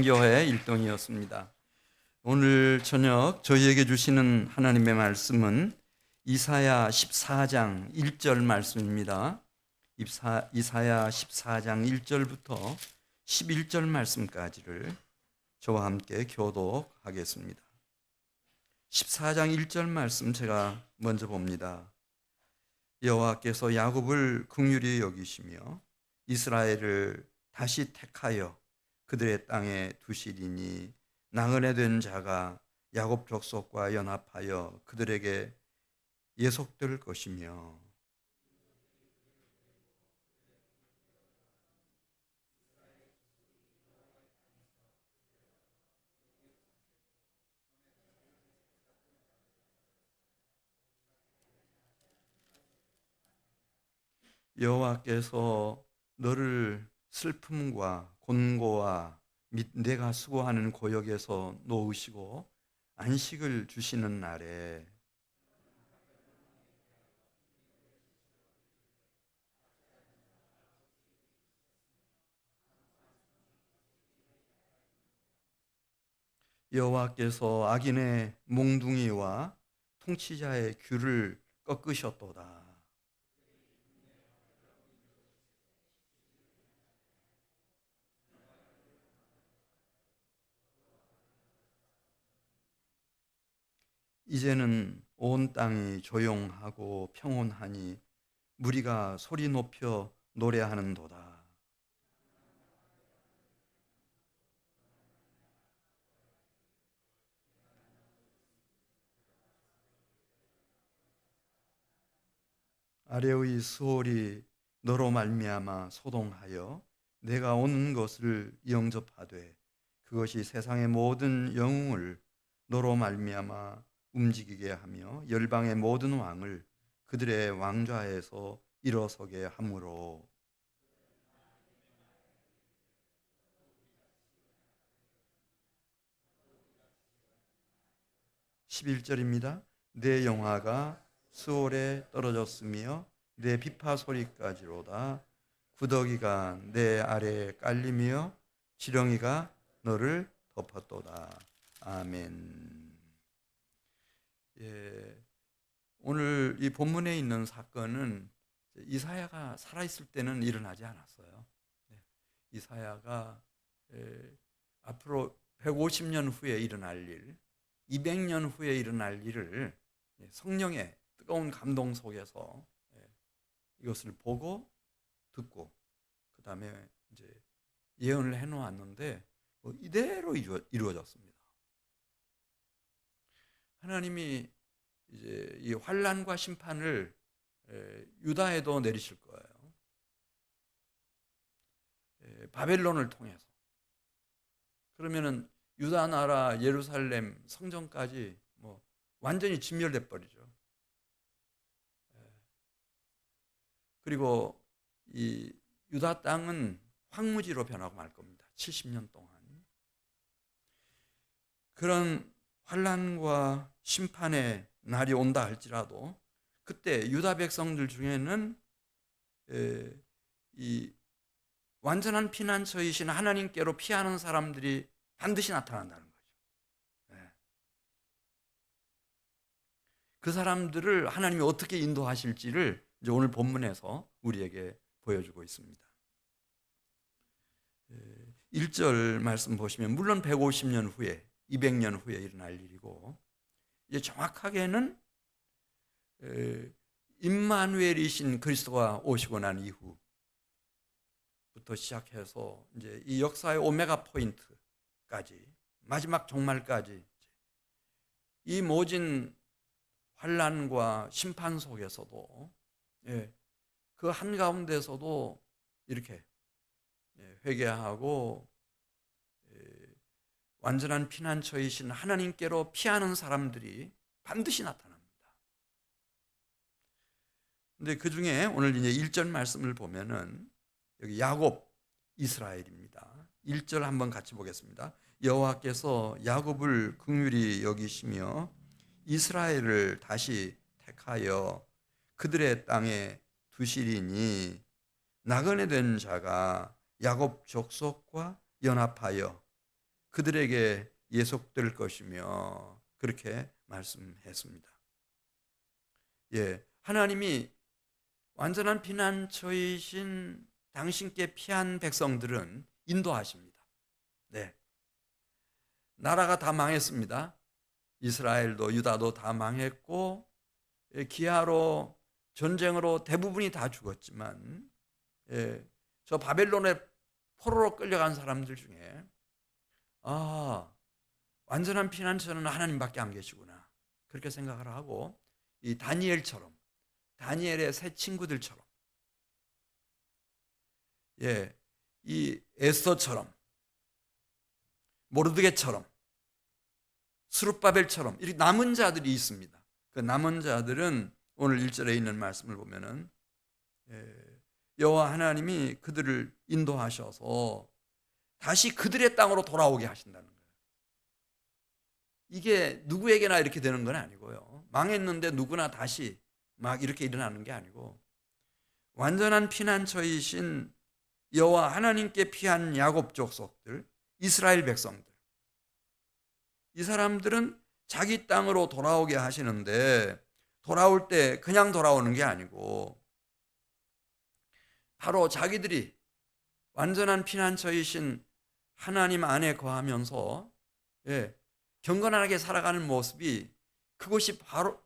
교회 일동이었습니다. 오늘 저녁 저희에게 주시는 하나님의 말씀은 이사야 14장 1절 말씀입니다. 이사야 14장 1절부터 11절 말씀까지를 저와 함께 교독하겠습니다. 14장 1절 말씀 제가 먼저 봅니다. 여호와께서 야곱을 긍휼히 여기시며 이스라엘을 다시 택하여 그들의 땅에 두시리니 나그네 된 자가 야곱 족속과 연합하여 그들에게 예속될 것이며 여호와께서 너를 슬픔과 곤고와 및 내가 수고하는 고역에서 놓으시고 안식을 주시는 날에 여호와께서 악인의 몽둥이와 통치자의 귤을 꺾으셨도다. 이제는 온 땅이 조용하고 평온하니 무리가 소리 높여 노래하는도다. 아래의 스올이 너로 말미암아 소동하여 내가 오는 것을 영접하되 그것이 세상의 모든 영웅을 너로 말미암아 움직이게 하며 열방의 모든 왕을 그들의 왕좌에서 일어서게 하므로 11절입니다. 내 영화가 수월에 떨어졌으며 내 비파 소리까지로다. 구더기가 내 아래에 깔리며 지렁이가 너를 덮었도다. 아멘. 예, 오늘 이 본문에 있는 사건은 이사야가 살아있을 때는 일어나지 않았어요. 이사야가 앞으로 150년 후에 일어날 일, 200년 후에 일어날 일을 성령의 뜨거운 감동 속에서 이것을 보고 듣고 그 다음에 이제 예언을 해놓았는데 이대로 이루어졌습니다. 하나님이 이제 이 환난과 심판을 유다에도 내리실 거예요. 바벨론을 통해서. 그러면은 유다 나라 예루살렘 성전까지 완전히 진멸돼 버리죠. 그리고 이 유다 땅은 황무지로 변하고 말 겁니다. 70년 동안. 그런 환난과 심판의 날이 온다 할지라도 그때 유다 백성들 중에는 이 완전한 피난처이신 하나님께로 피하는 사람들이 반드시 나타난다는 거죠. 그 사람들을 하나님이 어떻게 인도하실지를 이제 오늘 본문에서 우리에게 보여주고 있습니다. 1절 말씀 보시면 물론 150년 후에 200년 후에 일어날 일이고 이제 정확하게는 임마누엘이신 그리스도가 오시고 난 이후부터 시작해서 이제 이 역사의 오메가 포인트까지 마지막 종말까지 이 모진 환난과 심판 속에서도 그 한가운데서도 이렇게 회개하고 완전한 피난처이신 하나님께로 피하는 사람들이 반드시 나타납니다. 근데 그 중에 오늘 이제 1절 말씀을 보면은 여기 야곱, 이스라엘입니다. 1절 한번 같이 보겠습니다. 여호와께서 야곱을 긍휼히 여기시며 이스라엘을 다시 택하여 그들의 땅에 두시리니 나그네 된 자가 야곱 족속과 연합하여 그들에게 예속될 것이며 그렇게 말씀했습니다. 예, 하나님이 완전한 피난처이신 당신께 피한 백성들은 인도하십니다. 네, 나라가 다 망했습니다. 이스라엘도 유다도 다 망했고 기아로 전쟁으로 대부분이 다 죽었지만 저 바벨론의 포로로 끌려간 사람들 중에 완전한 피난처는 하나님밖에 안 계시구나 그렇게 생각을 하고 이 다니엘처럼 다니엘의 새 친구들처럼 이 에스더처럼 모르드게처럼 스룹바벨처럼 이렇게 남은 자들이 있습니다. 그 남은 자들은 오늘 1절에 있는 말씀을 보면은 여호와 하나님이 그들을 인도하셔서 다시 그들의 땅으로 돌아오게 하신다는 거예요. 이게 누구에게나 이렇게 되는 건 아니고요. 망했는데 누구나 다시 막 이렇게 일어나는 게 아니고 완전한 피난처이신 여호와 하나님께 피한 야곱 족속들, 이스라엘 백성들, 이 사람들은 자기 땅으로 돌아오게 하시는데 돌아올 때 그냥 돌아오는 게 아니고 바로 자기들이 완전한 피난처이신 하나님 안에 거하면서 경건하게 살아가는 모습이 그곳이 바로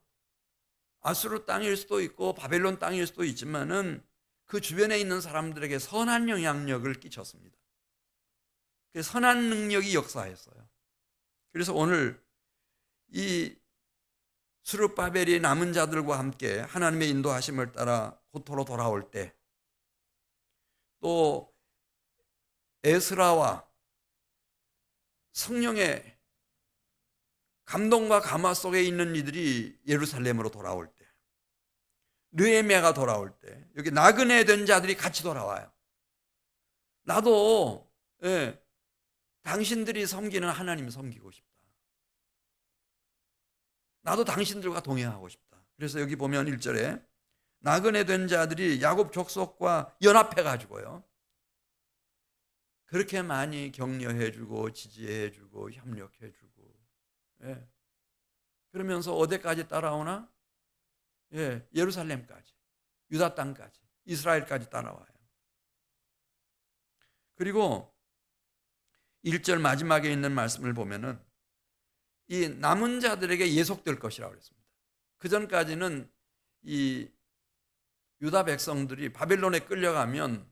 아수르 땅일 수도 있고 바벨론 땅일 수도 있지만은 그 주변에 있는 사람들에게 선한 영향력을 끼쳤습니다. 그 선한 능력이 역사했어요. 그래서 오늘 이 스룹바벨이 남은 자들과 함께 하나님의 인도하심을 따라 고토로 돌아올 때 또 에스라와 성령의 감동과 감화 속에 있는 이들이 예루살렘으로 돌아올 때 느헤미야가 돌아올 때 여기 나그네 된 자들이 같이 돌아와요. 나도 당신들이 섬기는 하나님 섬기고 싶다. 나도 당신들과 동행하고 싶다. 그래서 여기 보면 1절에 나그네 된 자들이 야곱 족속과 연합해 가지고요. 그렇게 많이 격려해 주고 지지해 주고 협력해 주고 그러면서 어디까지 따라오나? 예루살렘까지, 유다 땅까지, 이스라엘까지 따라와요. 그리고 1절 마지막에 있는 말씀을 보면은 이 남은 자들에게 예속될 것이라고 그랬습니다. 그 전까지는 이 유다 백성들이 바벨론에 끌려가면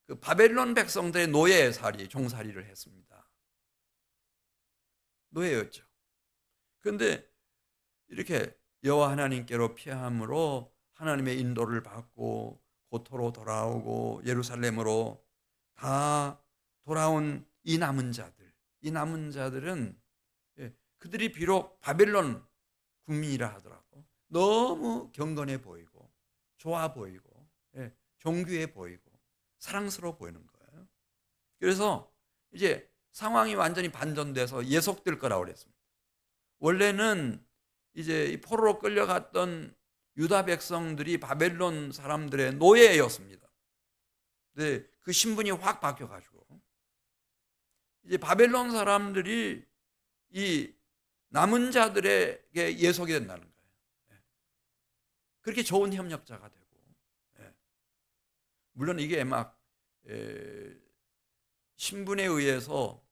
그 바벨론 백성들의 노예살이, 종살이를 했습니다. 노예였죠. 그런데 이렇게 여호와 하나님께로 피함으로 하나님의 인도를 받고 고토로 돌아오고 예루살렘으로 다 돌아온 이 남은 자들은 그들이 비록 바벨론 국민이라 하더라도 너무 경건해 보이고 좋아 보이고 존귀해 보이고 사랑스러워 보이는 거예요. 그래서 이제 상황이 완전히 반전돼서 예속될 거라고 그랬습니다. 원래는 이제 이 포로로 끌려갔던 유다 백성들이 바벨론 사람들의 노예였습니다. 근데 그 신분이 확 바뀌어가지고 이제 바벨론 사람들이 이 남은 자들에게 예속이 된다는 거예요. 그렇게 좋은 협력자가 되고, 물론 이게 막 신분에 의해서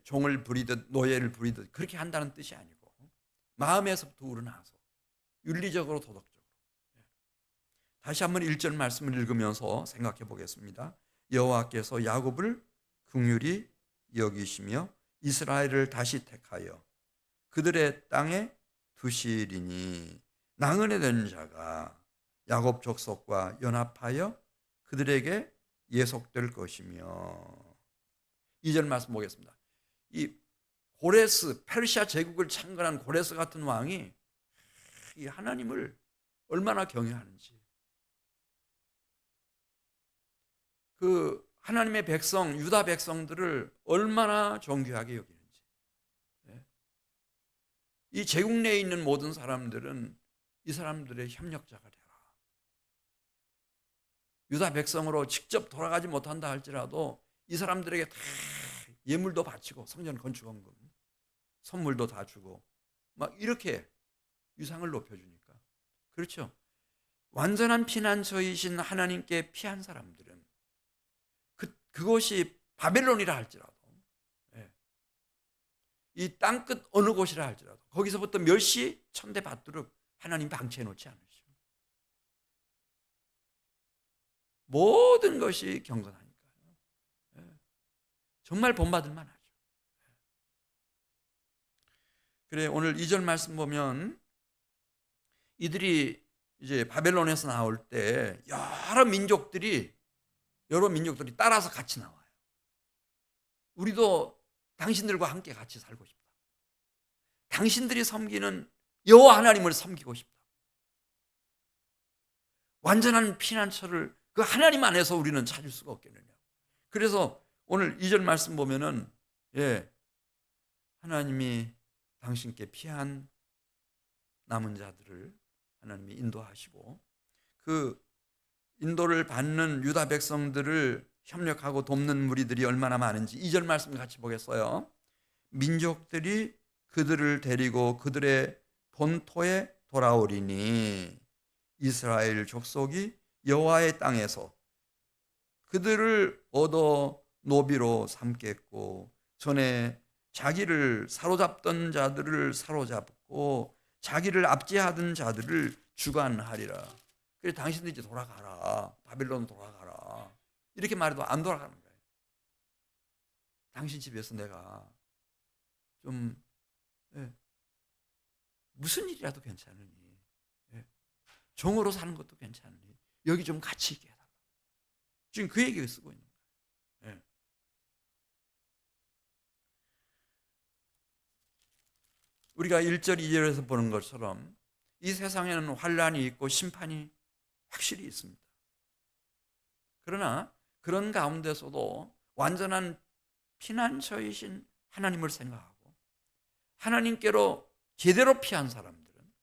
종을 부리듯 노예를 부리듯 그렇게 한다는 뜻이 아니고 마음에서부터 우러나서 윤리적으로 도덕적으로. 다시 한번 1절 말씀을 읽으면서 생각해 보겠습니다. 여호와께서 야곱을 긍휼히 여기시며 이스라엘을 다시 택하여 그들의 땅에 두시리니 나그네 된 자가 야곱 족속과 연합하여 그들에게 예속될 것이며. 2절 말씀 보겠습니다. 이 고레스, 페르시아 제국을 창건한 고레스 같은 왕이 이 하나님을 얼마나 경외하는지, 그 하나님의 백성, 유다 백성들을 얼마나 존귀하게 여기는지. 이 제국 내에 있는 모든 사람들은 이 사람들의 협력자가 되라. 유다 백성으로 직접 돌아가지 못한다 할지라도 이 사람들에게 다 예물도 바치고 성전 건축원금, 선물도 다 주고 막 이렇게 유상을 높여주니까. 그렇죠. 완전한 피난처이신 하나님께 피한 사람들은 그곳이 바벨론이라 할지라도, 예, 이 땅끝 어느 곳이라 할지라도 거기서부터 멸시 천대 받도록 하나님 방치해 놓지 않으시고 모든 것이 경건하니까요. 예, 정말 본받을 만하죠. 그래, 오늘 2절 말씀 보면 이들이 이제 바벨론에서 나올 때 여러 민족들이 따라서 같이 나와요. 우리도 당신들과 함께 같이 살고 싶다. 당신들이 섬기는 여호와 하나님을 섬기고 싶다. 완전한 피난처를 그 하나님 안에서 우리는 찾을 수가 없겠느냐. 그래서 오늘 2절 말씀 보면은, 예, 하나님이 당신께 피한 남은 자들을 하나님이 인도하시고 그 인도를 받는 유다 백성들을 협력하고 돕는 무리들이 얼마나 많은지 2절 말씀 같이 보겠어요. 민족들이 그들을 데리고 그들의 본토에 돌아오리니 이스라엘 족속이 여호와의 땅에서 그들을 얻어 노비로 삼겠고 전에 자기를 사로잡던 자들을 사로잡고 자기를 압제하던 자들을 주관하리라. 그래서 당신들이 이제 돌아가라. 바벨론 돌아가라. 이렇게 말해도 안 돌아가는 거예요. 당신 집에서 내가 좀, 예, 무슨 일이라도 괜찮으니, 예, 종으로 사는 것도 괜찮으니 여기 좀 같이 있게 해달라. 지금 그 얘기를 쓰고 있는 거예요. 예. 우리가 1절 2절에서 보는 것처럼 이 세상에는 환난이 있고 심판이 확실히 있습니다. 그러나 그런 가운데서도 완전한 피난처이신 하나님을 생각하고 하나님께로 제대로 피한 사람들은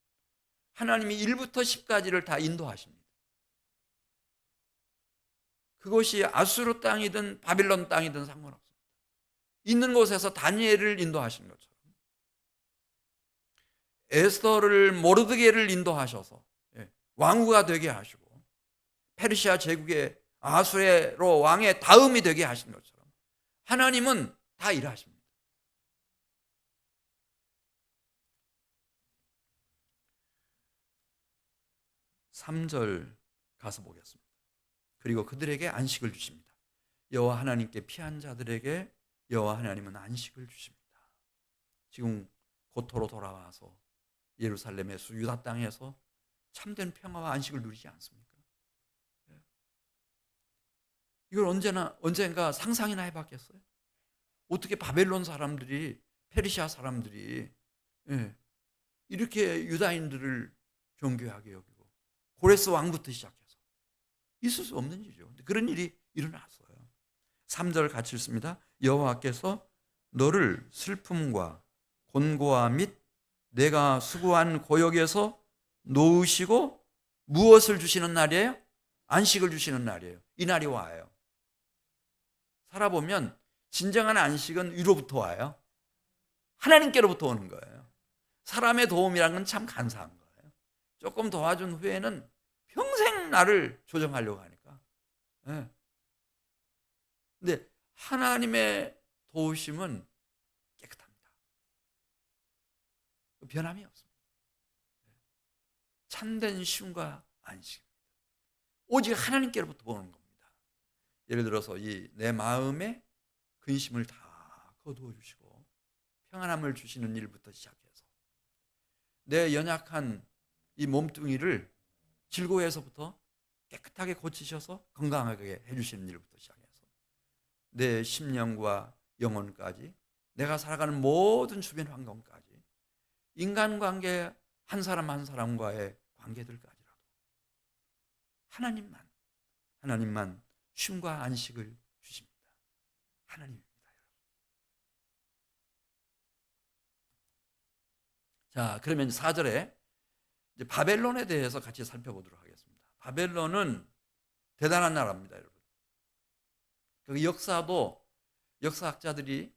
하나님이 1부터 10까지를 다 인도하십니다. 그것이 아수르 땅이든 바빌론 땅이든 상관없습니다. 있는 곳에서 다니엘을 인도하신 것처럼 에스더를 모르드게를 인도하셔서 왕후가 되게 하시고 페르시아 제국의 아수에로 왕의 다음이 되게 하신 것처럼 하나님은 다 일하십니다. (3절) 가서 보겠습니다. 그리고 그들에게 안식을 주십니다. 여호와 하나님께 피한 자들에게 여호와 하나님은 안식을 주십니다. 지금 고토로 돌아와서 예루살렘에서 유다 땅에서 참된 평화와 안식을 누리지 않습니까? 이걸 언젠가 상상이나 해봤겠어요? 어떻게 바벨론 사람들이, 페르시아 사람들이, 예, 이렇게 유다인들을 존귀하게 여기고 고레스 왕부터 시작해서 있을 수 없는 일이죠. 그런 일이 일어났어요. 3절 같이 읽습니다. 여호와께서 너를 슬픔과 곤고와 및 내가 수고한 고역에서 놓으시고 무엇을 주시는 날이에요? 안식을 주시는 날이에요. 이 날이 와요. 살아보면 진정한 안식은 위로부터 와요. 하나님께로부터 오는 거예요. 사람의 도움이라는 건 참 간사한 거예요. 조금 도와준 후에는 평생 나를 조정하려고 하니까. 네. 근데 하나님의 도우심은 깨끗합니다. 변함이 없습니다. 참된 쉼과 안식입니다. 오직 하나님께로부터 오는 겁니다. 예를 들어서 이 내 마음에 근심을 다 거두어 주시고 평안함을 주시는 일부터 시작해서 내 연약한 이 몸뚱이를 질고해서부터 깨끗하게 고치셔서 건강하게 해주시는 일부터 시작해서 내 심령과 영혼까지 내가 살아가는 모든 주변 환경까지 인간관계 한 사람 한 사람과의 관계들까지라도 하나님만 쉼과 안식을 주십니다. 하나님입니다. 자, 그러면 4절에 이제 바벨론에 대해서 같이 살펴보도록 하겠습니다. 바벨론은 대단한 나라입니다, 여러분. 그 역사도 역사학자들이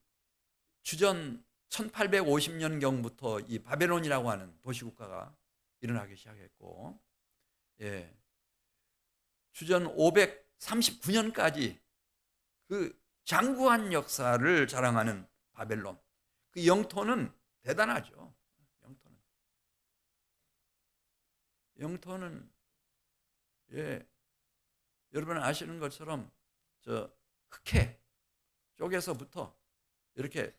주전 1850년경부터 이 바벨론이라고 하는 도시국가가 일어나기 시작했고, 주전 539년까지 그 장구한 역사를 자랑하는 바벨론, 그 영토는 대단하죠. 영토는 여러분 아시는 것처럼 저 흑해 쪽에서부터 이렇게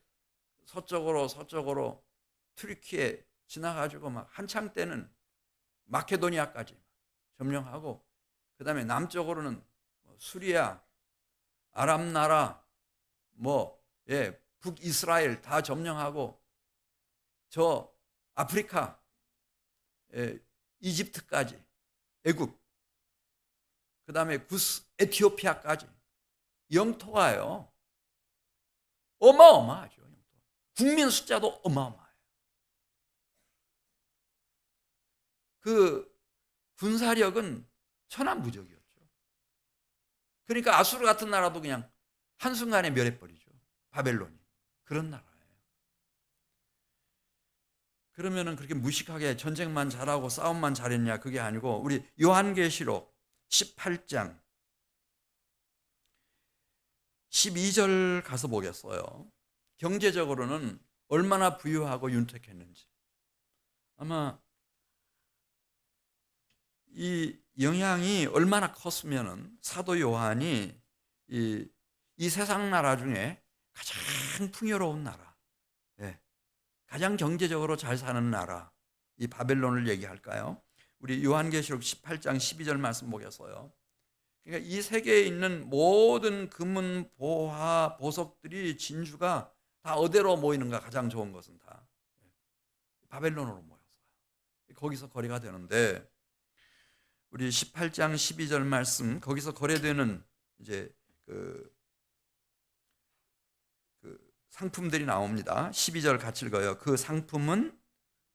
서쪽으로 튀르키예 지나가지고 막 한창 때는 마케도니아까지 점령하고, 그 다음에 남쪽으로는 수리아, 아람 나라, 북이스라엘 다 점령하고, 저 아프리카, 이집트까지, 애굽, 그 다음에 에티오피아까지 영토가요 어마어마하죠. 국민 숫자도 어마어마해요. 그 군사력은 천하무적이었죠. 그러니까 아수르 같은 나라도 그냥 한순간에 멸해버리죠. 바벨론이. 그런 나라예요. 그러면은 그렇게 무식하게 전쟁만 잘하고 싸움만 잘했냐, 그게 아니고, 우리 요한계시록 18장 12절 가서 보겠어요. 경제적으로는 얼마나 부유하고 윤택했는지. 아마 이 영향이 얼마나 컸으면은 사도 요한이 이 세상 나라 중에 가장 풍요로운 나라, 가장 경제적으로 잘 사는 나라, 이 바벨론을 얘기할까요? 우리 요한계시록 18장 12절 말씀 보겠어요. 그러니까 이 세계에 있는 모든 금은, 보화, 보석들이, 진주가 다 어디로 모이는가? 가장 좋은 것은 다 바벨론으로 모였어요. 거기서 거래가 되는데, 우리 18장 12절 말씀, 거기서 거래되는 이제 그 상품들이 나옵니다. 12절 같이 읽어요. 그 상품은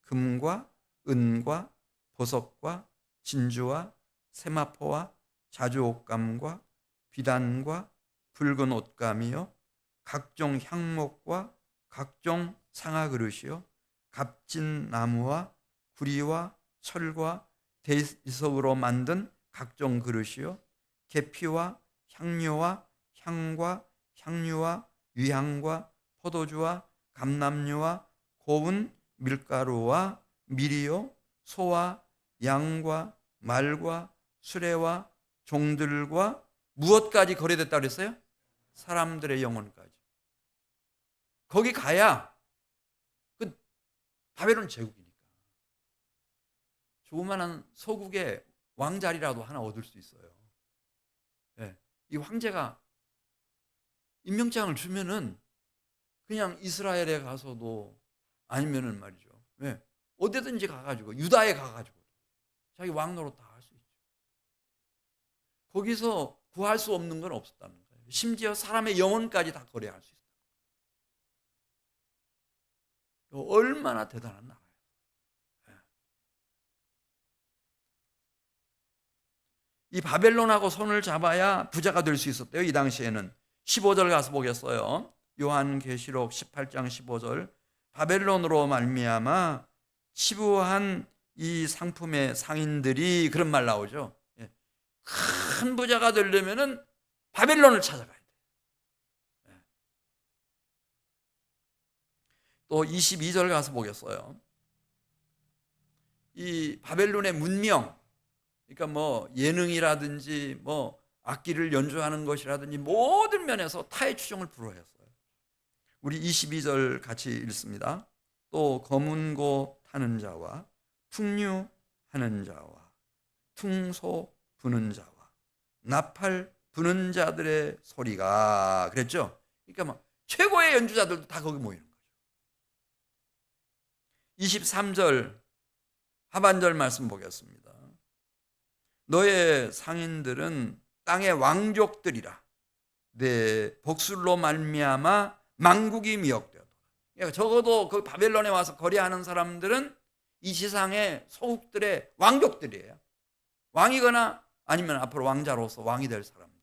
금과 은과 보석과 진주와 세마포와 자주옷감과 비단과 붉은 옷감이요, 각종 향목과 각종 상아그릇이요, 값진 나무와 구리와 철과 대리석으로 만든 각종 그릇이요, 계피와 향료와 향과 향유와 위향과 포도주와 감람류와 고운 밀가루와 밀이요, 소와 양과 말과 수레와 종들과 무엇까지 거래됐다고 그랬어요? 사람들의 영혼까지. 거기 가야 그 바벨론 제국이니까 조그마한 서국의 왕자리라도 하나 얻을 수 있어요. 이 황제가 임명장을 주면은 그냥 이스라엘에 가서도, 아니면은 말이죠, 어디든지 가가지고, 유다에 가가지고 자기 왕 노릇 다 할 수 있죠. 거기서 구할 수 없는 건 없었다는 거예요. 심지어 사람의 영혼까지 다 거래할 수 있어요. 얼마나 대단한 나라예요. 이 바벨론하고 손을 잡아야 부자가 될 수 있었대요. 이 당시에는. 15절 가서 보겠어요. 요한계시록 18장 15절. 바벨론으로 말미암아 치부한 이 상품의 상인들이, 그런 말 나오죠. 큰 부자가 되려면은 바벨론을 찾아가야 돼요. 또 22절 가서 보겠어요. 이 바벨론의 문명, 그러니까 뭐 예능이라든지 뭐 악기를 연주하는 것이라든지 모든 면에서 타의 추종을 불허했어요. 우리 22절 같이 읽습니다. 또 검은고 타는 자와 풍류하는 자와 퉁소 부는 자와 나팔 부는 자들의 소리가, 그랬죠. 그러니까 뭐 최고의 연주자들도 다 거기 모이는 거죠. 23절 하반절 말씀 보겠습니다. 너의 상인들은 땅의 왕족들이라. 내 복술로 말미암아 만국이 미혹되었다. 그러니까 적어도 그 바벨론에 와서 거래하는 사람들은 이 지상의 소국들의 왕족들이에요. 왕이거나 아니면 앞으로 왕자로서 왕이 될 사람들,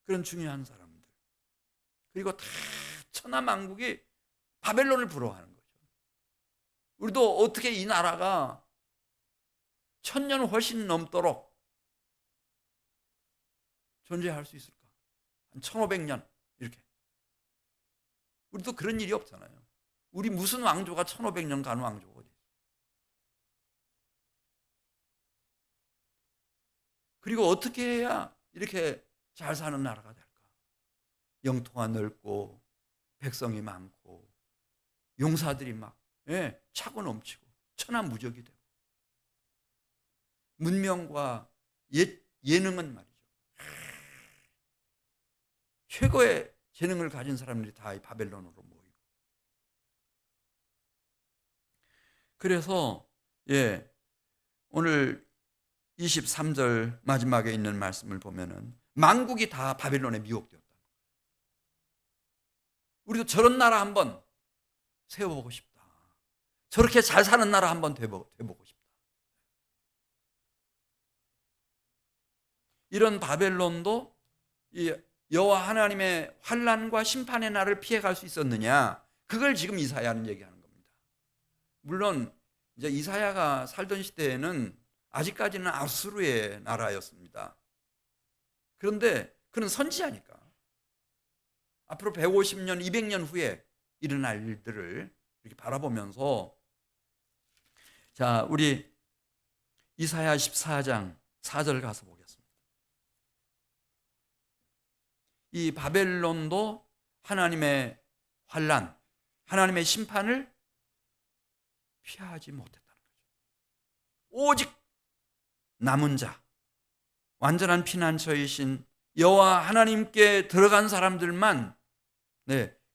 그런 중요한 사람들. 그리고 다 천하만국이 바벨론을 부러워하는 거죠. 우리도 어떻게 이 나라가 1000년 훨씬 넘도록 존재할 수 있을까? 한 1500년 이렇게. 우리도 그런 일이 없잖아요. 우리 무슨 왕조가 1500년 가는 왕조가 어디 있어요? 그리고 어떻게 해야 이렇게 잘 사는 나라가 될까? 영토가 넓고 백성이 많고 용사들이 막 차고 넘치고 천하무적이 되고 문명과 예능은 말이죠. 최고의 재능을 가진 사람들이 다 이 바벨론으로 모이고. 그래서 오늘 23절 마지막에 있는 말씀을 보면은 만국이 다 바벨론에 미혹되었다. 우리도 저런 나라 한번 세워보고 싶다. 저렇게 잘 사는 나라 한번 돼보고 싶다. 이런 바벨론도 이 여호와 하나님의 환난과 심판의 날을 피해갈 수 있었느냐? 그걸 지금 이사야는 얘기하는 겁니다. 물론 이제 이사야가 살던 시대에는 아직까지는 아수르의 나라였습니다. 그런데 그는 선지자니까 앞으로 150년, 200년 후에 일어날 일들을 이렇게 바라보면서, 자, 우리 이사야 14장 4절 가서 보겠습니다. 이 바벨론도 하나님의 환난, 하나님의 심판을 피하지 못했다는 거죠. 오직 남은 자, 완전한 피난처이신 여호와 하나님께 들어간 사람들만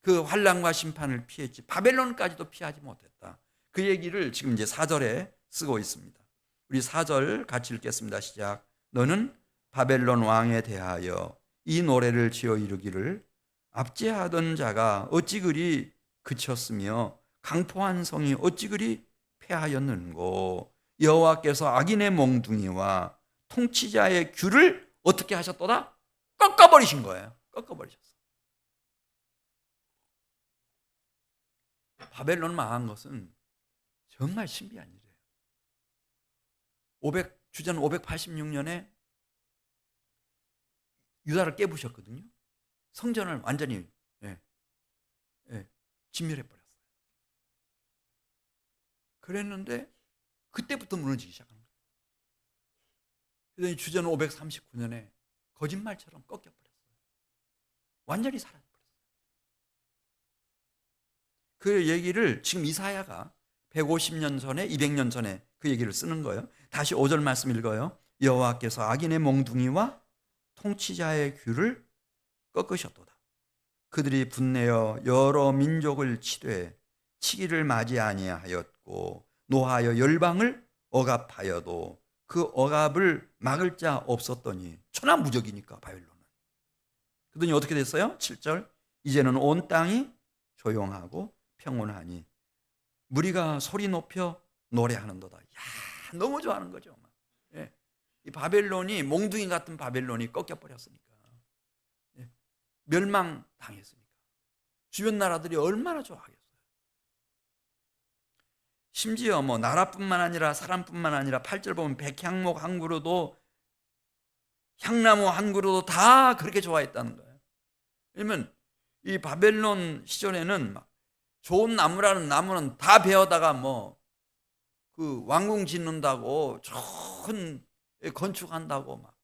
그 환난과 심판을 피했지 바벨론까지도 피하지 못했다. 그 얘기를 지금 이제 4절에 쓰고 있습니다. 우리 4절 같이 읽겠습니다. 시작. 너는 바벨론 왕에 대하여 이 노래를 지어 이르기를 압제하던 자가 어찌 그리 그쳤으며 강포한 성이 어찌 그리 패하였는고. 여호와께서 악인의 몽둥이와 통치자의 귤을 어떻게 하셨도다? 꺾어버리신 거예요. 꺾어버리셨어. 바벨론 망한 것은 정말 신비한 일이에요. 주전 586년에 유다를 깨부셨거든요. 성전을 완전히 진멸해버렸어요. 그랬는데 그때부터 무너지기 시작한 거예요. 그러더니 주전 539년에 거짓말처럼 꺾여버렸어요. 완전히 사라져버렸어요. 그 얘기를 지금 이사야가 150년 전에 200년 전에 그 얘기를 쓰는 거예요. 다시 5절 말씀 읽어요. 여호와께서 악인의 몽둥이와 통치자의 귤을 꺾으셨도다. 그들이 분내어 여러 민족을 치되 치기를 맞이 아니하였고 노하여 열방을 억압하여도 그 억압을 막을 자 없었더니 천하무적이니까 바벨론은. 그러더니 어떻게 됐어요? 7절. 이제는 온 땅이 조용하고 평온하니 무리가 소리 높여 노래하는도다. 야, 너무 좋아하는 거죠. 이 바벨론이 몽둥이 같은 바벨론이 꺾여버렸으니까, 멸망당했으니까 주변 나라들이 얼마나 좋아하겠어요. 심지어 뭐 나라뿐만 아니라 사람뿐만 아니라 8절 보면 백향목 한 그루도 향나무 한 그루도 다 그렇게 좋아했다는 거예요. 왜냐면 이 바벨론 시절에는 막 좋은 나무라는 나무는 다 베어다가 뭐 그 왕궁 짓는다고 좋은 건축한다고 막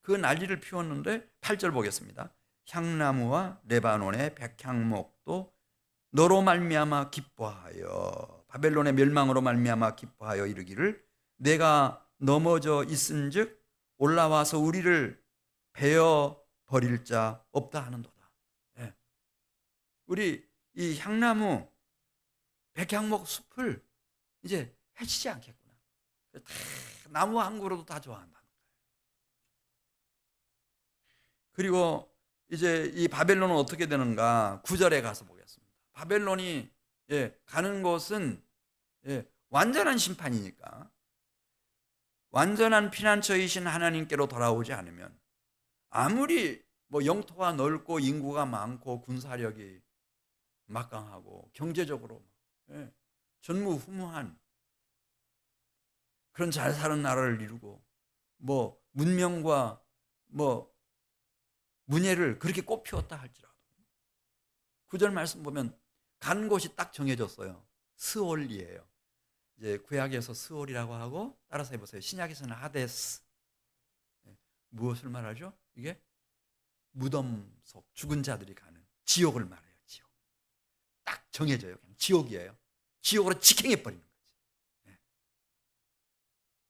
그 난리를 피웠는데 8절 보겠습니다. 향나무와 레바논의 백향목도 너로 말미암아 기뻐하여 바벨론의 멸망으로 말미암아 기뻐하여 이르기를 내가 넘어져 있은즉 올라와서 우리를 베어 버릴 자 없다 하는도다. 우리 이 향나무 백향목 숲을 이제 해치지 않겠구나. 다 나무 한 그루도 다 좋아한다는 거예요. 그리고 이제 이 바벨론은 어떻게 되는가? 9절에 가서 보겠습니다. 바벨론이 가는 곳은 완전한 심판이니까 완전한 피난처이신 하나님께로 돌아오지 않으면 아무리 뭐 영토가 넓고 인구가 많고 군사력이 막강하고 경제적으로 전무후무한 그런 잘 사는 나라를 이루고 뭐 문명과 뭐 문예를 그렇게 꽃피웠다 할지라도 9절 말씀 보면 간 곳이 딱 정해졌어요. 스올이에요. 이제 구약에서 스올이라고 하고 따라서 해보세요. 신약에서는 하데스. 무엇을 말하죠? 이게 무덤 속 죽은 자들이 가는 지옥을 말해요. 지옥. 딱 정해져요. 그냥 지옥이에요. 지옥으로 직행해버리는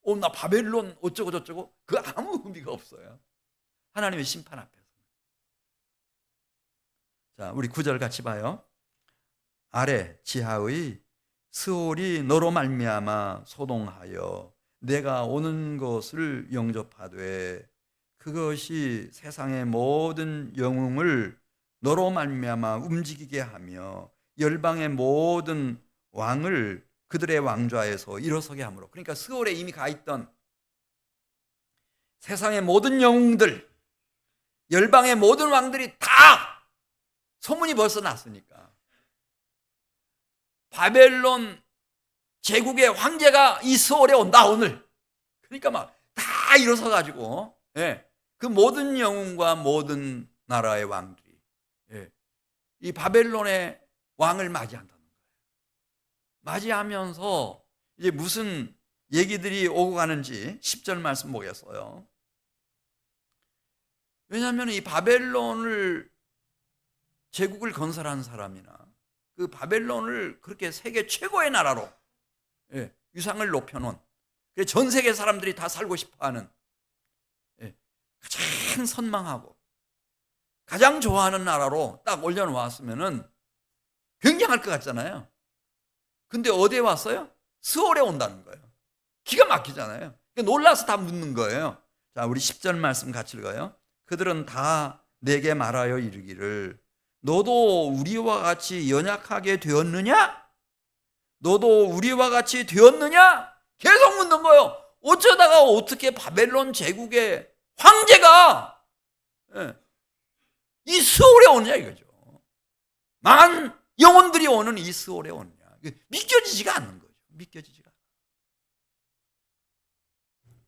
거지. 나 바벨론 어쩌고 저쩌고 그 아무 의미가 없어요. 하나님의 심판 앞에서. 자, 우리 9절 같이 봐요. 아래 지하의 스올이 너로 말미암아 소동하여 내가 오는 것을 영접하되 그것이 세상의 모든 영웅을 너로 말미암아 움직이게 하며 열방의 모든 왕을 그들의 왕좌에서 일어서게 하므로. 그러니까 스올에 이미 가 있던 세상의 모든 영웅들, 열방의 모든 왕들이 다 소문이 벌써 났으니까 바벨론 제국의 황제가 이 스올에 온다 오늘. 그러니까 막 다 일어서 가지고 그 모든 영웅과 모든 나라의 왕들이 이 바벨론의 왕을 맞이한다는 거예요. 맞이하면서 이제 무슨 얘기들이 오고 가는지 10절 말씀 보겠어요. 왜냐하면 이 바벨론을 제국을 건설한 사람이나 그 바벨론을 그렇게 세계 최고의 나라로 위상을 높여놓은 전 세계 사람들이 다 살고 싶어하는 가장 선망하고 가장 좋아하는 나라로 딱 올려놓았으면은 굉장할 것 같잖아요. 근데 어디에 왔어요? 스올에 온다는 거예요. 기가 막히잖아요. 놀라서 다 묻는 거예요. 자, 우리 10절 말씀 같이 읽어요. 그들은 다 내게 말하여 이르기를 너도 우리와 같이 연약하게 되었느냐? 너도 우리와 같이 되었느냐? 계속 묻는 거예요. 어쩌다가 어떻게 바벨론 제국의 황제가 이 스올에 오느냐 이거죠. 망한 영혼들이 오는 이 스올에 오느냐. 믿겨지지가 않는 거죠. 믿겨지지가 않아요.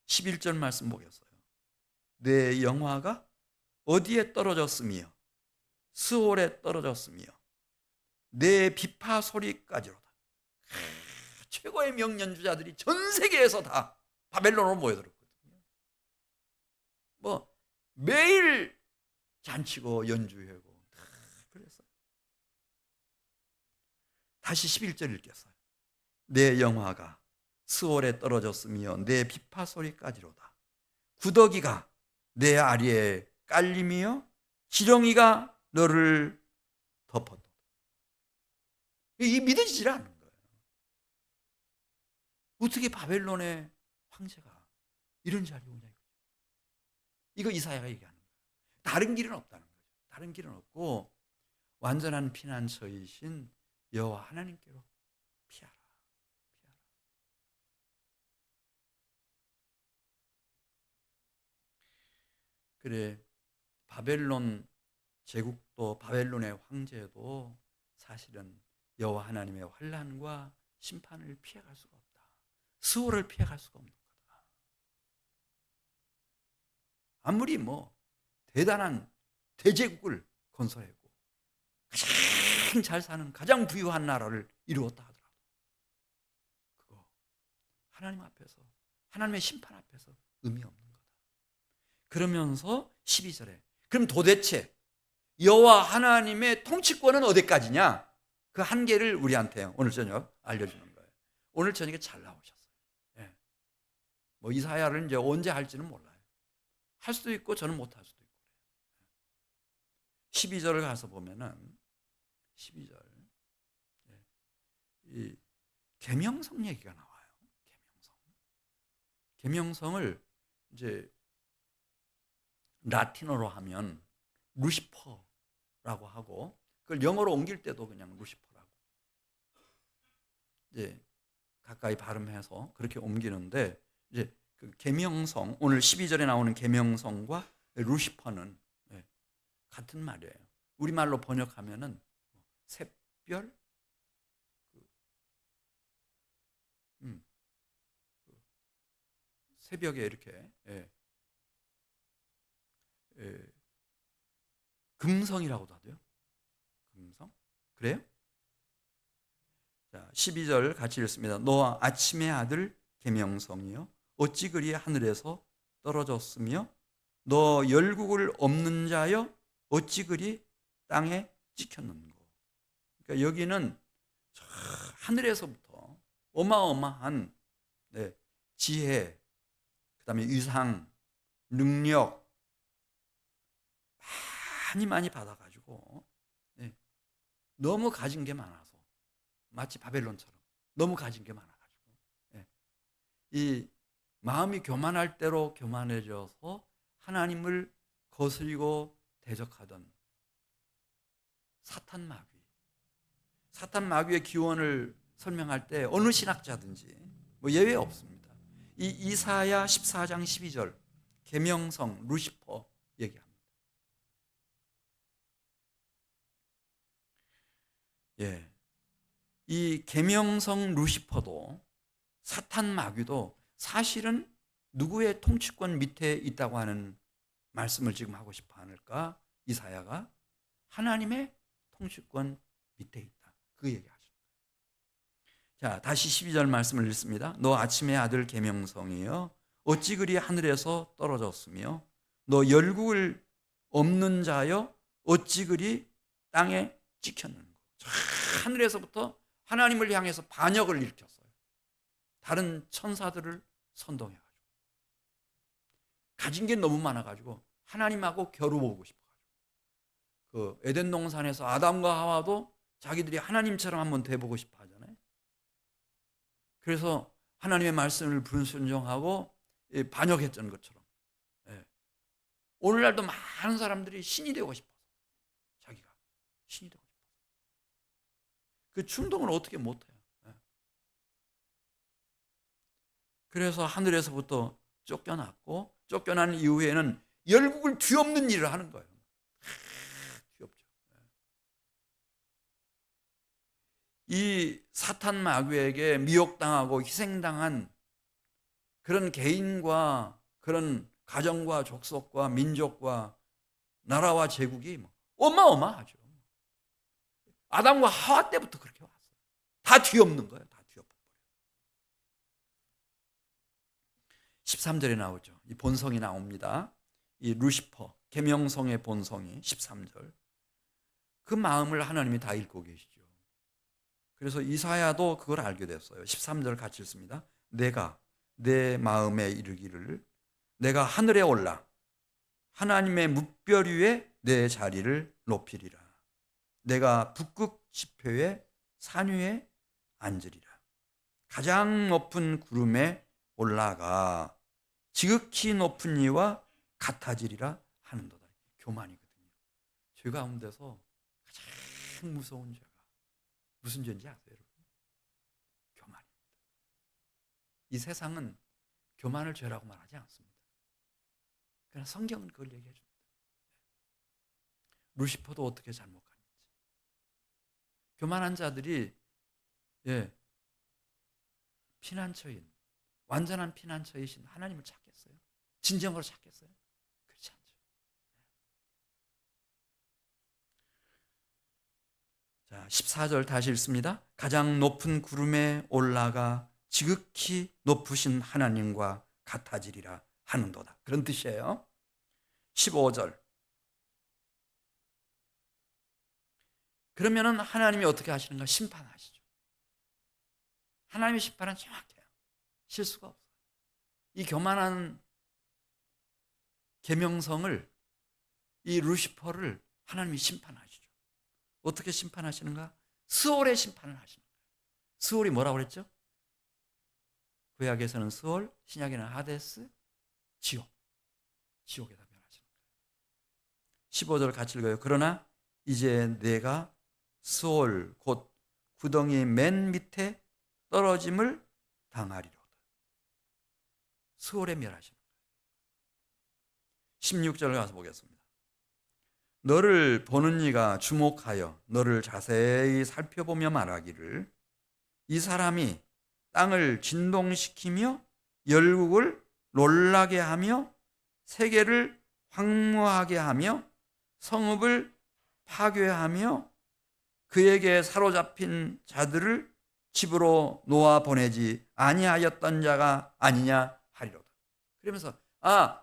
11절 말씀 보겠어요. 내 영화가 어디에 떨어졌으며 스올에 떨어졌으며 내 비파 소리까지로다. 최고의 명연주자들이 전 세계에서 다 바벨론으로 모여들었거든요. 뭐 매일 잔치고 연주하고 다 그랬어요. 다시 11절 읽겠어요. 내 영화가 스올에 떨어졌으며 내 비파 소리까지로다. 구더기가 내 아리에 깔리며 지렁이가 너를 덮었다. 이게 믿어지질 않는 거예요. 어떻게 바벨론의 황제가 이런 자리에 오냐. 이거 이사야가 얘기하는 거예요. 다른 길은 없다는 거죠. 다른 길은 없고 완전한 피난처이신 여호와 하나님께로 피하라. 피하라. 그래, 바벨론 제국도 바벨론의 황제도 사실은 여호와 하나님의 환난과 심판을 피해갈 수가 없다. 스올을 피해갈 수가 없는 거다. 아무리 뭐 대단한 대제국을 건설했고 가장 잘 사는 가장 부유한 나라를 이루었다 하더라도 그거 하나님 앞에서 하나님의 심판 앞에서 의미 없는 거다. 그러면서 12절에 그럼 도대체 여호와 하나님의 통치권은 어디까지냐? 그 한계를 우리한테 오늘 저녁 알려주는 거예요. 오늘 저녁에 잘 나오셨어요. 뭐 이사야를 이제 언제 할지는 몰라요. 할 수도 있고 저는 못할 수도 있고. 12절을 가서 보면은 12절 이 계명성 얘기가 나와요. 계명성을 이제 라틴어로 하면 루시퍼라고 하고 그걸 영어로 옮길 때도 그냥 루시퍼라고 이제 가까이 발음해서 그렇게 옮기는데 이제 그 계명성 오늘 12절에 나오는 계명성과 루시퍼는 같은 말이에요. 우리말로 번역하면은 샛별, 새벽에 이렇게 금성이라고도 하대요. 금성? 그래요? 자, 12절 같이 읽습니다. 너 아침의 아들 계명성이여 어찌 그리 하늘에서 떨어졌으며 너 열국을 없는 자여 어찌 그리 땅에 찍혔는고. 그러니까 여기는 하늘에서부터 어마어마한 지혜, 그다음에 위상, 능력 많이 받아가지고 너무 가진 게 많아서 마치 바벨론처럼 너무 가진 게 많아가지고 이 마음이 교만할 대로 교만해져서 하나님을 거스리고 대적하던 사탄 마귀의 기원을 설명할 때 어느 신학자든지 뭐 예외 없습니다. 이 이사야 14장 12절 계명성 루시퍼 얘기합니다. 이 계명성 루시퍼도 사탄 마귀도 사실은 누구의 통치권 밑에 있다고 하는 말씀을 지금 하고 싶어 하니까 이사야가 하나님의 통치권 밑에 있다. 그 얘기하시는 거예요. 자, 다시 12절 말씀을 읽습니다. 너 아침의 아들 계명성이여 어찌 그리 하늘에서 떨어졌으며 너 열국을 없는 자여 어찌 그리 땅에 찍혔는고. 하늘에서부터 하나님을 향해서 반역을 일으켰어요. 다른 천사들을 선동해가지고 가진 게 너무 많아가지고 하나님하고 겨루보고 싶어가지고 그 에덴 동산에서 아담과 하와도 자기들이 하나님처럼 한번 돼보고 싶어 하잖아요. 그래서 하나님의 말씀을 불순종하고 반역했던 것처럼 오늘날도 많은 사람들이 신이 되고 싶어서 자기가 신이 되고 싶어서 그 충동을 어떻게 못해요. 그래서 하늘에서부터 쫓겨났고 쫓겨난 이후에는 열국을 뒤엎는 일을 하는 거예요. 뒤엎죠. 이 사탄 마귀에게 미혹당하고 희생당한 그런 개인과 그런 가정과 족속과 민족과 나라와 제국이 어마어마하죠. 아담과 하와 때부터 그렇게 왔어요. 다 뒤엎는 거예요. 다 뒤엎어버려요. 13절에 나오죠. 이 본성이 나옵니다. 이 루시퍼, 계명성의 본성이 13절. 그 마음을 하나님이 다 읽고 계시죠. 그래서 이사야도 그걸 알게 됐어요. 13절 같이 읽습니다. 내가 내 마음에 이르기를 내가 하늘에 올라 하나님의 뭇별 위에 내 자리를 높이리라. 내가 북극 지표의 산 위에 앉으리라. 가장 높은 구름에 올라가 지극히 높은 이와 같아지리라 하는도다. 교만이거든요. 죄 가운데서 가장 무서운 죄가 무슨 죄인지 아세요, 여러분? 교만입니다. 이 세상은 교만을 죄라고 말하지 않습니다. 그러나 성경은 그걸 얘기해 줍니다. 루시퍼도 어떻게 잘못 가는지. 교만한 자들이 피난처인 완전한 피난처이신 하나님을 찾겠어요? 진정으로 찾겠어요? 그렇지 않죠. 자, 14절 다시 읽습니다. 가장 높은 구름에 올라가 지극히 높으신 하나님과 같아지리라 하는도다. 그런 뜻이에요. 15절. 그러면은 하나님이 어떻게 하시는가? 심판하시죠. 하나님의 심판은 정확해요. 실수가 없어요. 이 교만한 계명성을, 이 루시퍼를 하나님이 심판하시죠. 어떻게 심판하시는가? 스올의 심판을 하시는 거예요. 스올이 뭐라고 그랬죠? 구약에서는 스올, 신약에는 하데스, 지옥. 지옥에다 멸하시는 거예요. 15절 같이 읽어요. 그러나 이제 내가 스올 곧 구덩이 맨 밑에 떨어짐을 당하리로다. 스올에 멸하시는 거예요. 16절 가서 보겠습니다. 너를 보는 이가 주목하여 너를 자세히 살펴보며 말하기를 이 사람이 땅을 진동시키며 열국을 놀라게 하며 세계를 황무하게 하며 성읍을 파괴하며 그에게 사로잡힌 자들을 집으로 놓아 보내지 아니하였던 자가 아니냐 하리로다. 그러면서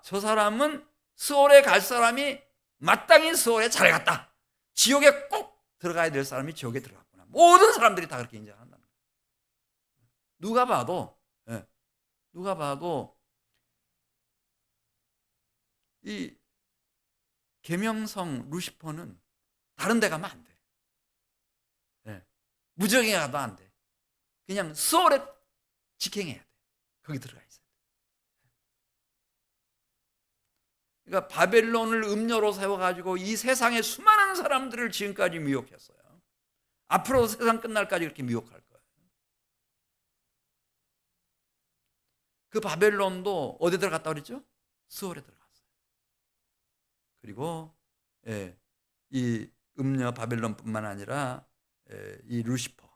저 사람은 스올에 갈 사람이 마땅히 스올에 잘 갔다. 지옥에 꼭 들어가야 될 사람이 지옥에 들어갔구나. 모든 사람들이 다 그렇게 인정한다. 누가 봐도 이 계명성 루시퍼는 다른 데 가면 안 돼. 무적에 가도 안 돼. 그냥 스올에 직행해야 돼. 거기 들어가 있어야 돼. 그러니까 바벨론을 음료로 세워가지고 이 세상의 수많은 사람들을 지금까지 미혹했어요. 앞으로 세상 끝날까지 그렇게 미혹할 거예요. 그 바벨론도 어디 들어갔다 그랬죠? 스올에 들어갔어요. 그리고 이 음녀 바벨론뿐만 아니라 이 루시퍼,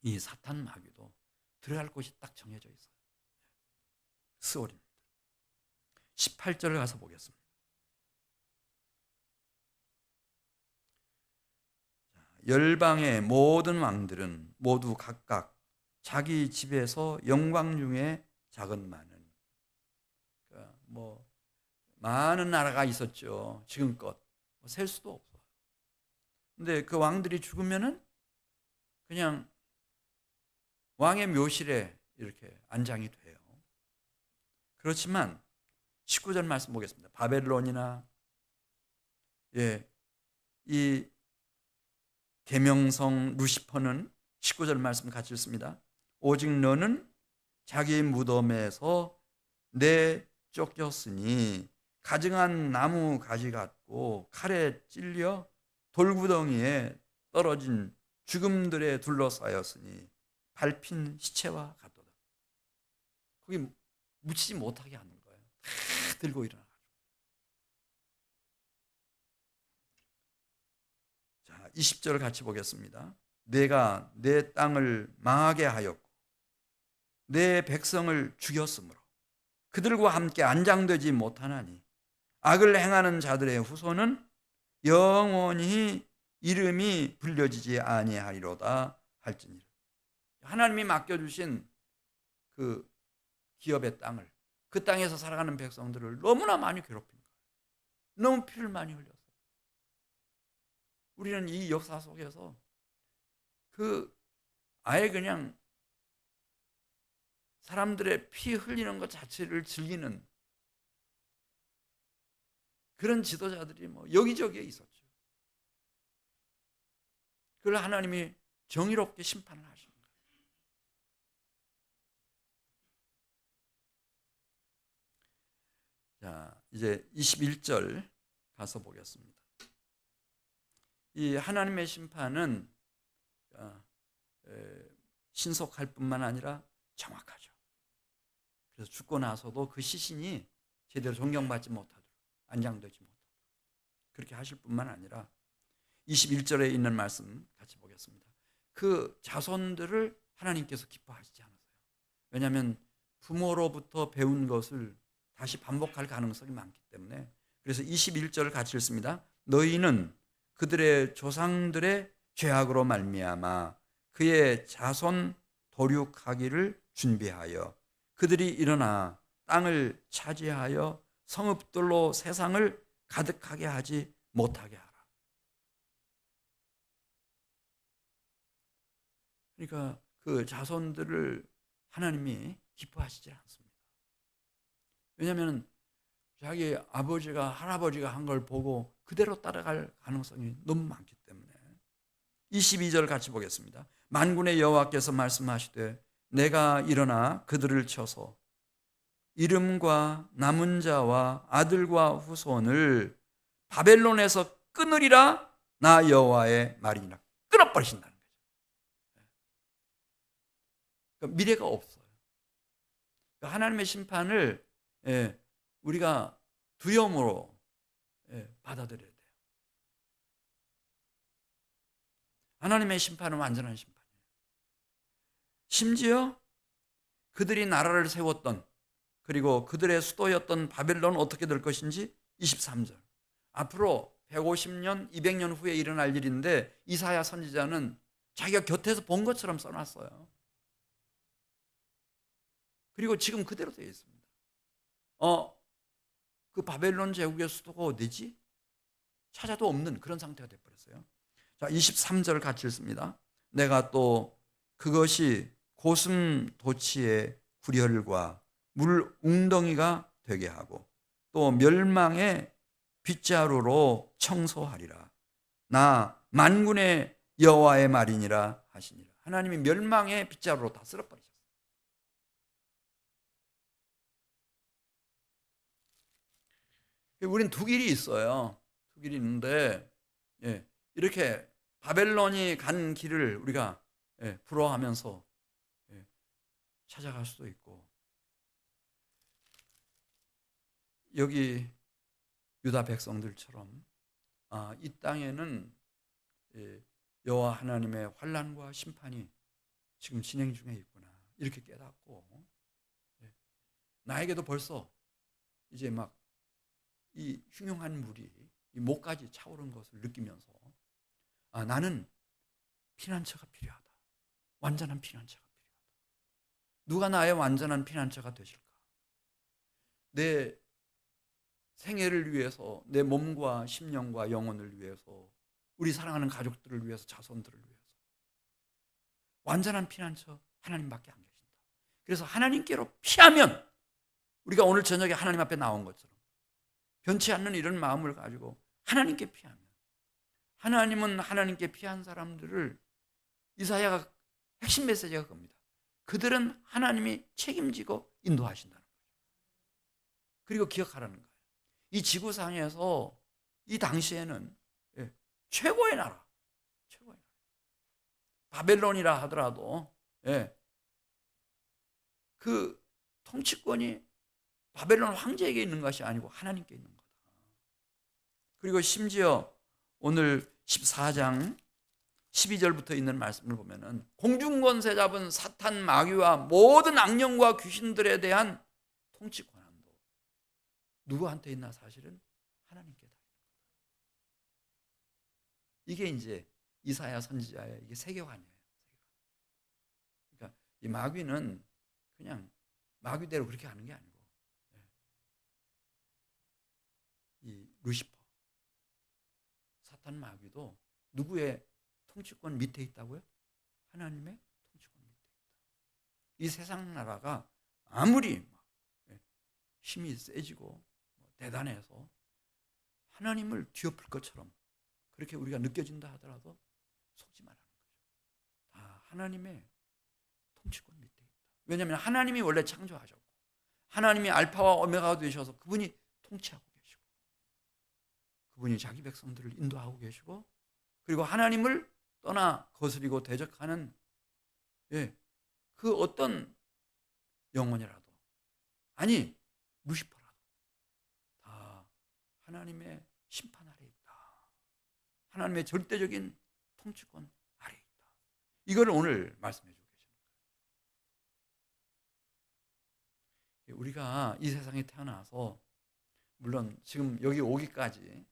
이 사탄 마귀도 들어갈 곳이 딱 정해져 있어요. 스올입니다. 18절을 가서 보겠습니다. 열방의 모든 왕들은 모두 각각 자기 집에서 영광 중에 작은 많은, 그러니까 많은 나라가 있었죠. 지금껏 셀 수도 없어요. 근데 그 왕들이 죽으면은 그냥 왕의 묘실에 이렇게 안장이 돼요. 그렇지만 19절 말씀 보겠습니다. 바벨론이나 이 계명성 루시퍼는 19절 말씀 같이 읽습니다. 오직 너는 자기 무덤에서 내쫓겼으니 가증한 나무 가지 같고 칼에 찔려 돌구덩이에 떨어진 죽음들에 둘러싸였으니 밟힌 시체와 같도다. 거기 묻히지 못하게 하는 거예요. 다 들고 일어나. 자, 20절을 같이 보겠습니다. 내가 내 땅을 망하게 하였고 내 백성을 죽였으므로 그들과 함께 안장되지 못하나니 악을 행하는 자들의 후손은 영원히 이름이 불려지지 아니하리로다 할지니라. 하나님이 맡겨주신 그 기업의 땅을, 그 땅에서 살아가는 백성들을 너무나 많이 괴롭힌 거예요. 너무 피를 많이 흘렸어요. 우리는 이 역사 속에서 아예 그냥 사람들의 피 흘리는 것 자체를 즐기는 그런 지도자들이 여기저기에 있었죠. 그걸 하나님이 정의롭게 심판을 하신 거예요. 자, 이제 21절 가서 보겠습니다. 이 하나님의 심판은 신속할 뿐만 아니라 정확하죠. 그래서 죽고 나서도 그 시신이 제대로 존경받지 못하도록, 안장되지 못하도록 그렇게 하실 뿐만 아니라 21절에 있는 말씀 같이 보겠습니다. 그 자손들을 하나님께서 기뻐하시지 않으세요. 왜냐하면 부모로부터 배운 것을 다시 반복할 가능성이 많기 때문에. 그래서 21절을 같이 읽습니다. 너희는 그들의 조상들의 죄악으로 말미암아 그의 자손 도륙하기를 준비하여 그들이 일어나 땅을 차지하여 성읍들로 세상을 가득하게 하지 못하게 하라. 그러니까 그 자손들을 하나님이 기뻐하시지 않습니다. 왜냐하면 자기 아버지가 할아버지가 한 걸 보고 그대로 따라갈 가능성이 너무 많기 때문에. 22절 같이 보겠습니다. 만군의 여호와께서 말씀하시되 내가 일어나 그들을 쳐서 이름과 남은 자와 아들과 후손을 바벨론에서 끊으리라 나 여호와의 말이니라. 끊어버리신다는 거죠. 그러니까 미래가 없어요. 그러니까 하나님의 심판을 우리가 두려움으로 받아들여야 돼요. 하나님의 심판은 완전한 심판이에요. 심지어 그들이 나라를 세웠던, 그리고 그들의 수도였던 바벨론은 어떻게 될 것인지 23절. 앞으로 150년, 200년 후에 일어날 일인데 이사야 선지자는 자기가 곁에서 본 것처럼 써놨어요. 그리고 지금 그대로 되어 있습니다. 그 바벨론 제국의 수도가 어디지? 찾아도 없는 그런 상태가 되어버렸어요. 자, 23절 같이 읽습니다. 내가 또 그것이 고슴도치의 구렬과 물 웅덩이가 되게 하고 또 멸망의 빗자루로 청소하리라. 나 만군의 여호와의 말이니라 하시니라. 하나님이 멸망의 빗자루로 다 쓸어버리셨어요. 우리는 두 길이 있어요. 두 길이 있는데 이렇게 바벨론이 간 길을 우리가 부러워하면서 찾아갈 수도 있고, 여기 유다 백성들처럼 이 땅에는 여호와 하나님의 환난과 심판이 지금 진행 중에 있구나 이렇게 깨닫고, 나에게도 벌써 이제 막 이 흉흉한 물이 이 목까지 차오른 것을 느끼면서 나는 피난처가 필요하다. 완전한 피난처가 필요하다. 누가 나의 완전한 피난처가 되실까? 내 생애를 위해서, 내 몸과 심령과 영혼을 위해서, 우리 사랑하는 가족들을 위해서, 자손들을 위해서 완전한 피난처 하나님밖에 안 계신다. 그래서 하나님께로 피하면, 우리가 오늘 저녁에 하나님 앞에 나온 것처럼 변치 않는 이런 마음을 가지고 하나님께 피하면, 하나님은 하나님께 피한 사람들을, 이사야가 핵심 메시지가 그겁니다. 그들은 하나님이 책임지고 인도하신다는 거예요. 그리고 기억하라는 거예요. 이 지구상에서 이 당시에는 최고의 나라, 바벨론이라 하더라도 그 통치권이 바벨론 황제에게 있는 것이 아니고 하나님께 있는 거다. 그리고 심지어 오늘 14장 12절부터 있는 말씀을 보면은 공중권세 잡은 사탄 마귀와 모든 악령과 귀신들에 대한 통치 권한도 누구한테 있나? 사실은 하나님께 다 있는 거다. 이게 이제 이사야 선지자의 이게 세계관이에요. 그러니까 이 마귀는 그냥 마귀대로 그렇게 하는 게 아니고, 이 루시퍼, 사탄 마귀도 누구의 통치권 밑에 있다고요? 하나님의 통치권 밑에 있다. 이 세상 나라가 아무리 힘이 세지고 대단해서 하나님을 뒤엎을 것처럼 그렇게 우리가 느껴진다 하더라도 속지 말라는 거죠. 다 하나님의 통치권 밑에 있다. 왜냐하면 하나님이 원래 창조하셨고, 하나님이 알파와 오메가가 되셔서 그분이 통치하고 계시고, 그분이 자기 백성들을 인도하고 계시고, 그리고 하나님을 떠나 거스리고 대적하는 그 어떤 영혼이라도, 아니 루시퍼라도 다 하나님의 심판 아래 있다. 하나님의 절대적인 통치권 아래 있다. 이걸 오늘 말씀해 주고 계십니다. 우리가 이 세상에 태어나서 물론 지금 여기 오기까지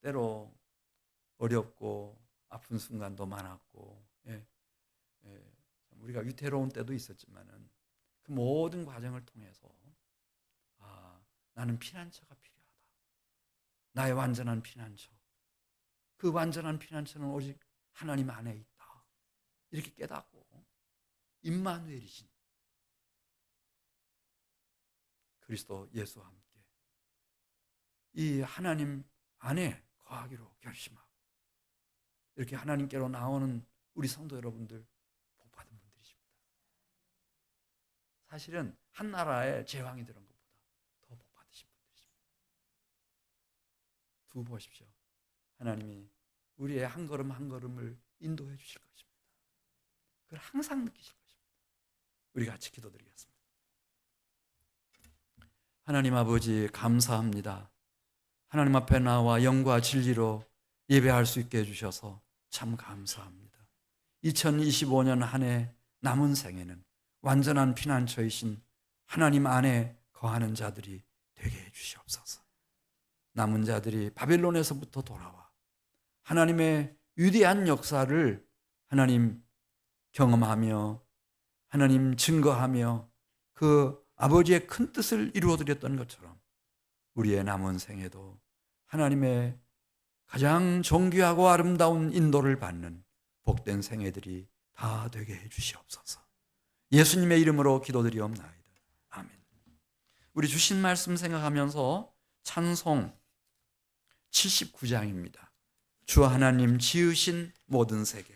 때로 어렵고 아픈 순간도 많았고, 우리가 위태로운 때도 있었지만은 그 모든 과정을 통해서 나는 피난처가 필요하다. 나의 완전한 피난처. 그 완전한 피난처는 오직 하나님 안에 있다. 이렇게 깨닫고 임마누엘이신 그리스도 예수와 함께 이 하나님 안에 거하기로 결심하고, 이렇게 하나님께로 나오는 우리 성도 여러분들 복받은 분들이십니다. 사실은 한 나라의 제왕이 되는 것보다 더 복받으신 분들이십니다. 두고 보십시오. 하나님이 우리의 한 걸음 한 걸음을 인도해 주실 것입니다. 그걸 항상 느끼실 것입니다. 우리 같이 기도드리겠습니다. 하나님 아버지 감사합니다. 하나님 앞에 나와 영과 진리로 예배할 수 있게 해주셔서 참 감사합니다. 2025년 한 해 남은 생에는 완전한 피난처이신 하나님 안에 거하는 자들이 되게 해주시옵소서. 남은 자들이 바벨론에서부터 돌아와 하나님의 위대한 역사를 하나님 경험하며 하나님 증거하며 그 아버지의 큰 뜻을 이루어드렸던 것처럼 우리의 남은 생에도 하나님의 가장 존귀하고 아름다운 인도를 받는 복된 생애들이 다 되게 해주시옵소서. 예수님의 이름으로 기도드리옵나이다. 아멘. 우리 주신 말씀 생각하면서 찬송 79장입니다. 주 하나님 지으신 모든 세계.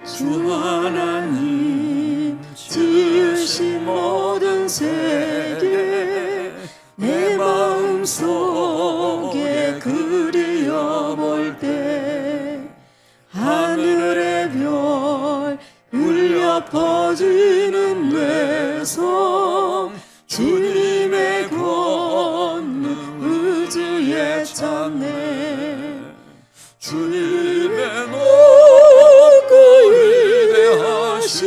주 하나님 지으신 모든 세계 내 마음속에 그리워볼 때 하늘의 별 울려 퍼지는 뇌성 주님의 권능 의지에 찾네. 주님의 높고 위대하신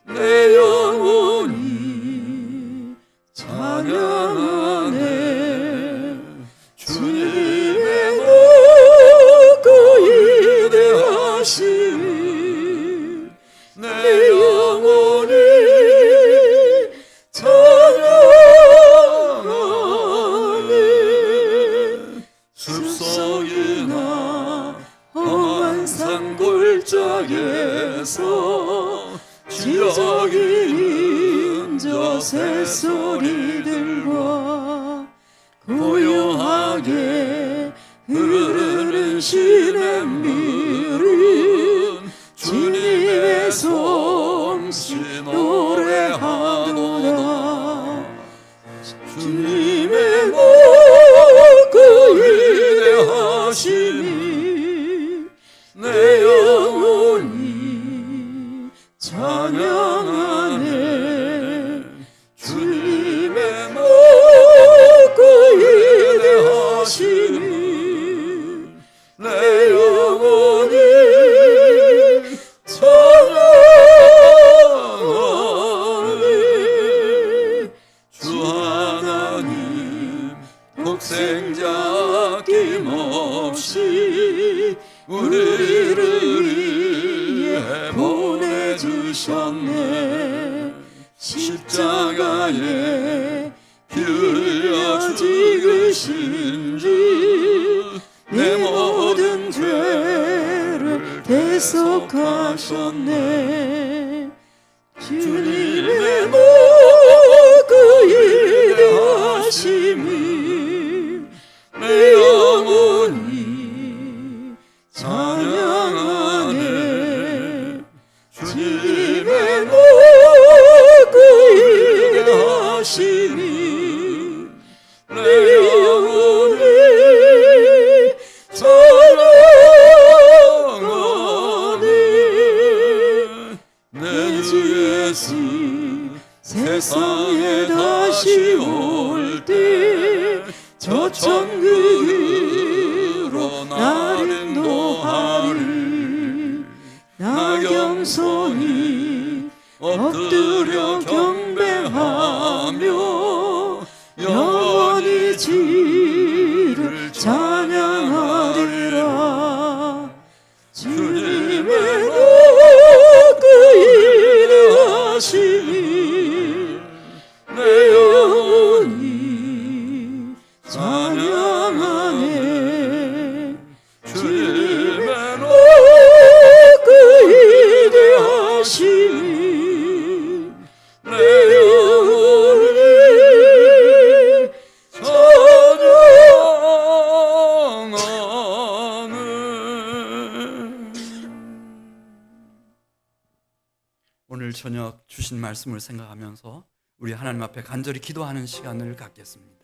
내 영혼이 찬양하네. 주님의 높고 위대하신 내 영혼이 찬양하네. 숲속이나 험한 산골짜기에서 지저귀는 저 새소리들과 고요하게 흐르는 시냇물은 주님의 솜씨 노래하노라. 주님의 높고 위대하심이 내 영혼이 찬양하네. 주님의 높고 위대하심이 내 영혼이 찬양하네. 주 하나님 독생자 아낌없이 우리를 위해 보내주셨네. 십자가에 피 흘려 죽으신 주 내 모든 죄를 대속하셨네. 주님의 높고 위대하심이 내 영혼이 찬양하네. 주님의 높고 위대하심이 내 영혼이 찬양하네. 내 주 예수 세상에 다시 올 때 저 천국으로 나를 인도하리. 나 겸손히 엎드려 경배하며 영원히 주를 찬양하리라. 주님의 높고 위대하심이 내 영혼이 찬양하네. 주님의 높고 위대하심이 내 영혼이 찬양하네. 오늘 저녁 주신 말씀을 생각하면서 우리 하나님 앞에 간절히 기도하는 시간을 갖겠습니다.